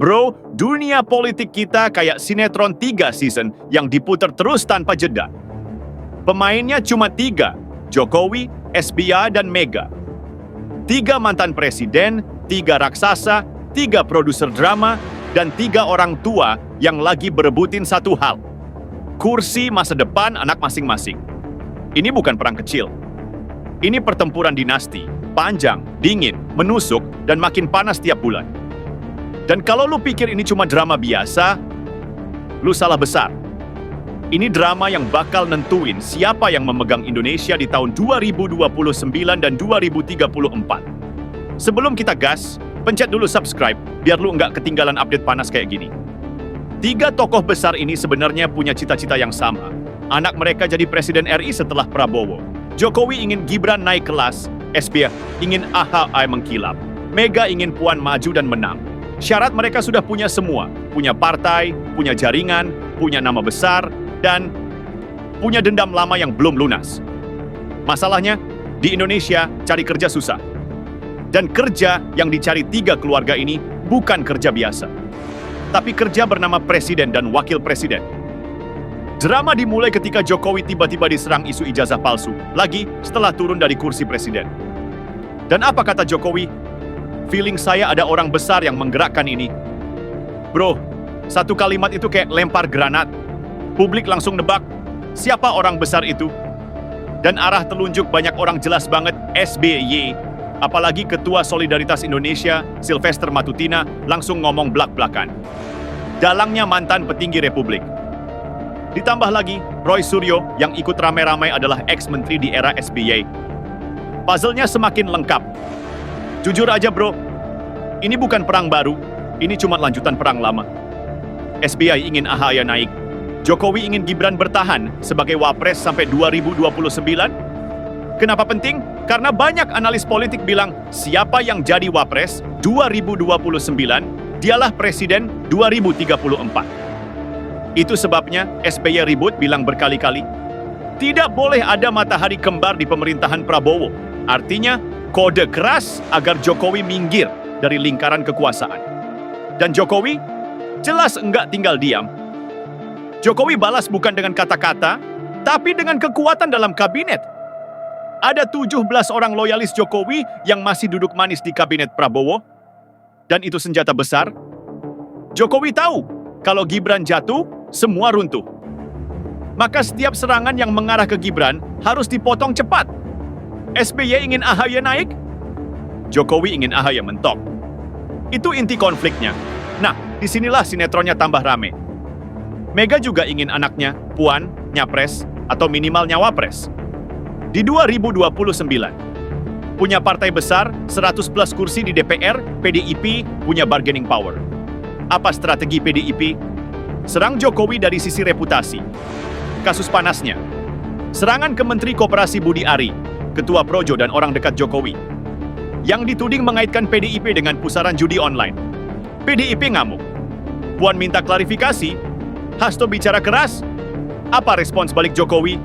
Bro, dunia politik kita kayak sinetron 3 season yang diputar terus tanpa jeda. Pemainnya cuma 3, Jokowi, SBY, dan Mega. 3 mantan presiden, 3 raksasa, 3 produser drama, dan 3 orang tua yang lagi berebutin satu hal. Kursi masa depan anak masing-masing. Ini bukan perang kecil. Ini pertempuran dinasti, panjang, dingin, menusuk, dan makin panas tiap bulan. Dan kalau lu pikir ini cuma drama biasa, lu salah besar. Ini drama yang bakal nentuin siapa yang memegang Indonesia di tahun 2029 dan 2034. Sebelum kita gas, pencet dulu subscribe biar lu nggak ketinggalan update panas kayak gini. 3 tokoh besar ini sebenarnya punya cita-cita yang sama. Anak mereka jadi Presiden RI setelah Prabowo. Jokowi ingin Gibran naik kelas, SBY ingin AHY mengkilap, Mega ingin Puan maju dan menang. Syarat mereka sudah punya semua, punya partai, punya jaringan, punya nama besar, dan punya dendam lama yang belum lunas. Masalahnya, di Indonesia cari kerja susah. Dan kerja yang dicari 3 keluarga ini bukan kerja biasa, tapi kerja bernama presiden dan wakil presiden. Drama dimulai ketika Jokowi tiba-tiba diserang isu ijazah palsu, lagi setelah turun dari kursi presiden. Dan apa kata Jokowi? Feeling saya ada orang besar yang menggerakkan ini. Bro, satu kalimat itu kayak lempar granat. Publik langsung nebak, siapa orang besar itu? Dan arah telunjuk banyak orang jelas banget, SBY. Apalagi Ketua Solidaritas Indonesia, Sylvester Matutina, langsung ngomong blak-blakan. Dalangnya mantan petinggi Republik. Ditambah lagi, Roy Suryo yang ikut ramai-ramai adalah ex-menteri di era SBY. Puzzle-nya semakin lengkap. Jujur aja bro, ini bukan perang baru, ini cuma lanjutan perang lama. SBY ingin AHY naik, Jokowi ingin Gibran bertahan sebagai wapres sampai 2029. Kenapa penting? Karena banyak analis politik bilang, siapa yang jadi wapres 2029, dialah presiden 2034. Itu sebabnya SBY ribut bilang berkali-kali, tidak boleh ada matahari kembar di pemerintahan Prabowo. Artinya, kode keras agar Jokowi minggir dari lingkaran kekuasaan. Dan Jokowi jelas enggak tinggal diam. Jokowi balas bukan dengan kata-kata, tapi dengan kekuatan dalam kabinet. Ada 17 orang loyalis Jokowi yang masih duduk manis di kabinet Prabowo. Dan itu senjata besar. Jokowi tahu, kalau Gibran jatuh, semua runtuh. Maka setiap serangan yang mengarah ke Gibran harus dipotong cepat. SBY ingin AHY naik, Jokowi ingin AHY mentok. Itu inti konfliknya. Nah, disinilah sinetronnya tambah rame. Mega juga ingin anaknya, Puan, nyapres, atau minimal nyawapres. Di 2029, punya partai besar, 100 plus kursi di DPR, PDIP punya bargaining power. Apa strategi PDIP? Serang Jokowi dari sisi reputasi. Kasus panasnya, serangan ke Menteri Koperasi Budi Ari, Ketua Projo dan orang dekat Jokowi, yang dituding mengaitkan PDIP dengan pusaran judi online. PDIP ngamuk. Puan minta klarifikasi. Hasto bicara keras. Apa respons balik Jokowi?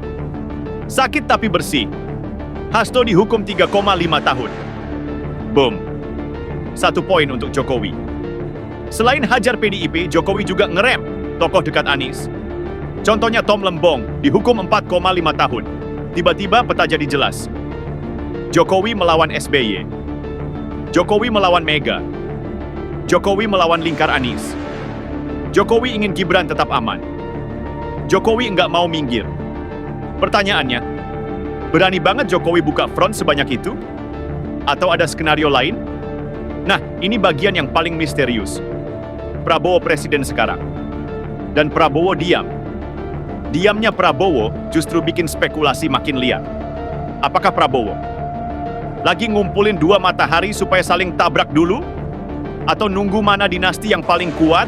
Sakit tapi bersih. Hasto dihukum 3,5 tahun. Boom. 1 poin untuk Jokowi. Selain hajar PDIP, Jokowi juga ngerem tokoh dekat Anies. Contohnya Tom Lembong, dihukum 4,5 tahun. Tiba-tiba peta jadi jelas. Jokowi melawan SBY. Jokowi melawan Mega. Jokowi melawan lingkar Anies. Jokowi ingin Gibran tetap aman. Jokowi nggak mau minggir. Pertanyaannya, berani banget Jokowi buka front sebanyak itu? Atau ada skenario lain? Nah, ini bagian yang paling misterius. Prabowo presiden sekarang. Dan Prabowo diam. Diamnya Prabowo justru bikin spekulasi makin liar. Apakah Prabowo lagi ngumpulin 2 matahari supaya saling tabrak dulu? Atau nunggu mana dinasti yang paling kuat?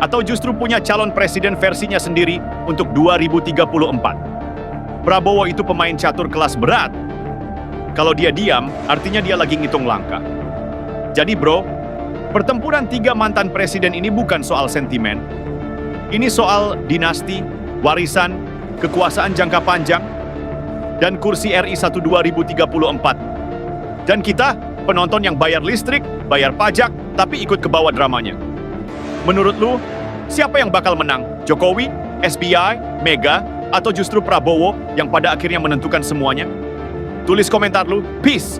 Atau justru punya calon presiden versinya sendiri untuk 2034? Prabowo itu pemain catur kelas berat. Kalau dia diam, artinya dia lagi ngitung langkah. Jadi bro, pertempuran 3 mantan presiden ini bukan soal sentimen. Ini soal dinasti, warisan, kekuasaan jangka panjang, dan kursi RI 1 2034. Dan kita, penonton yang bayar listrik, bayar pajak, tapi ikut ke bawah dramanya. Menurut lu, siapa yang bakal menang? Jokowi, SBY, Mega, atau justru Prabowo yang pada akhirnya menentukan semuanya? Tulis komentar lu. Peace!